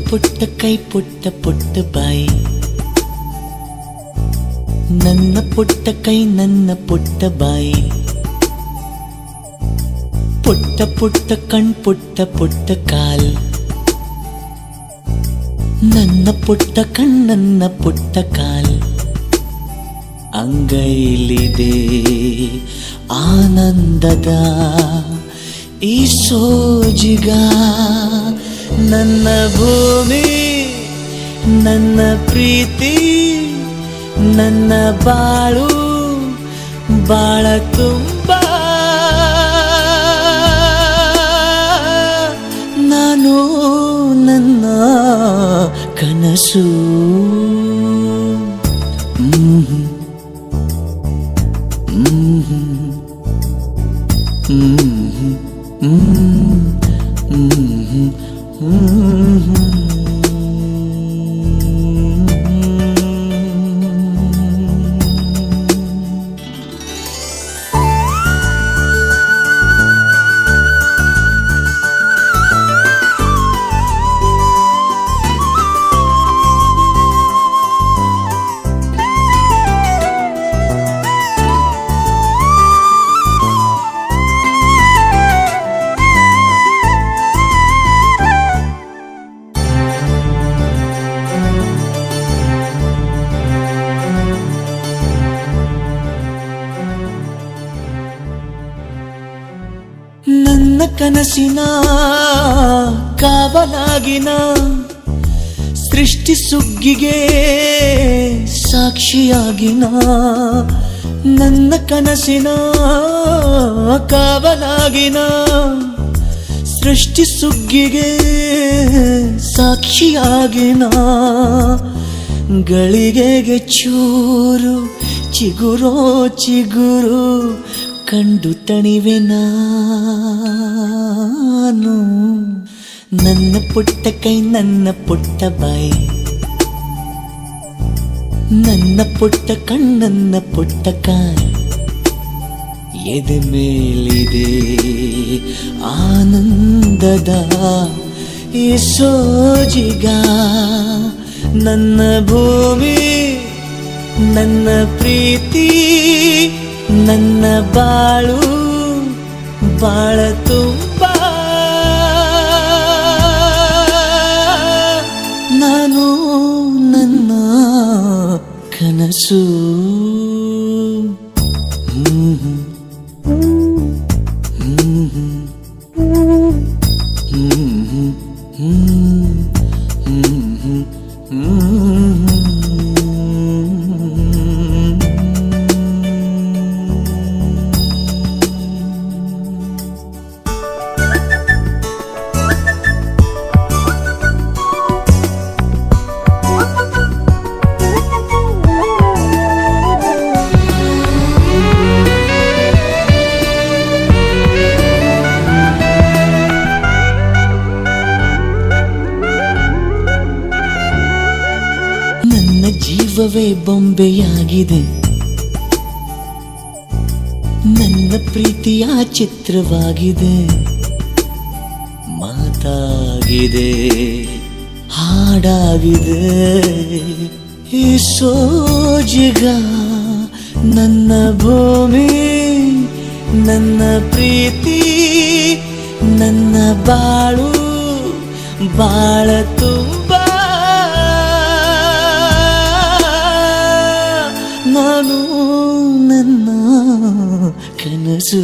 ಪುಟ್ಟ ಕೈ ಪುಟ್ಟ ಪುಟ್ಟ ಬಾಯಿ, ನನ್ನ ಪುಟ್ಟ ಕೈ ನನ್ನ ಪುಟ್ಟ ಬಾಯಿ, ಪುಟ್ಟ ಪುಟ್ಟ ಕಣ್ ಪುಟ್ಟ ಪುಟ್ಟ ಕಾಲ್, ನನ್ನ ಪುಟ್ಟ ಕಣ್ಣನ್ನ ಪುಟ್ಟ ಕಾಲ್, ಅಂಗೈಲಿದೆ ಆನಂದದ ಈ ಸೋಜಿಗ, ನನ್ನ ಭೂಮಿ ನನ್ನ ಪ್ರೀತಿ ನನ್ನ ಬಾಳು ಬಾಳ ತುಂಬ, ನಾನು ನನ್ನ ಕನಸು. ನನ್ನ ಕನಸಿನ ಕಾವಲಾಗಿನ ಸೃಷ್ಟಿ ಸುಗ್ಗಿಗೆ ಸಾಕ್ಷಿಯಾಗಿನ, ನನ್ನ ಕನಸಿನ ಕಾವಲಾಗಿನ ಸೃಷ್ಟಿ ಸುಗ್ಗಿಗೆ ಸಾಕ್ಷಿಯಾಗಿನ, ಗಳಿಗೆಗೆ ಚೂರು ಚಿಗುರೋ ಚಿಗುರು ಕಂಡು ತಣಿವೆ ನಾನು, ನನ್ನ ಪುಟ್ಟ ಕೈ ನನ್ನ ಪುಟ್ಟ ಬಾಯಿ, ನನ್ನ ಪುಟ್ಟ ಕಣ್ಣನ್ನ ಪುಟ್ಟ ಕಾಲ್, ಎದೆ ಮೇಲಿದೆ ಆನಂದದ ಈ ಸೋಜಿಗ, ನನ್ನ ಭೂಮಿ ನನ್ನ ಪ್ರೀತಿ ನನ್ನ ಬಾಳು ಬಾಳ ತುಂಬ, ನಾನು ನನ್ನ ಕನಸು. ಜೀವವೇ ಬೊಂಬೆಯಾಗಿದೆ, ನನ್ನ ಪ್ರೀತಿಯ ಚಿತ್ರವಾಗಿದೆ, ಮಾತಾಗಿದೆ ಹಾಡಾಗಿದೆ ಈ ಸೋಜಿಗ, ನನ್ನ ಭೂಮಿ ನನ್ನ ಪ್ರೀತಿ ನನ್ನ ಬಾಳು ಬಾಳ ತುಂಬ, ನಾನು ನನ್ನ ಕನಸು.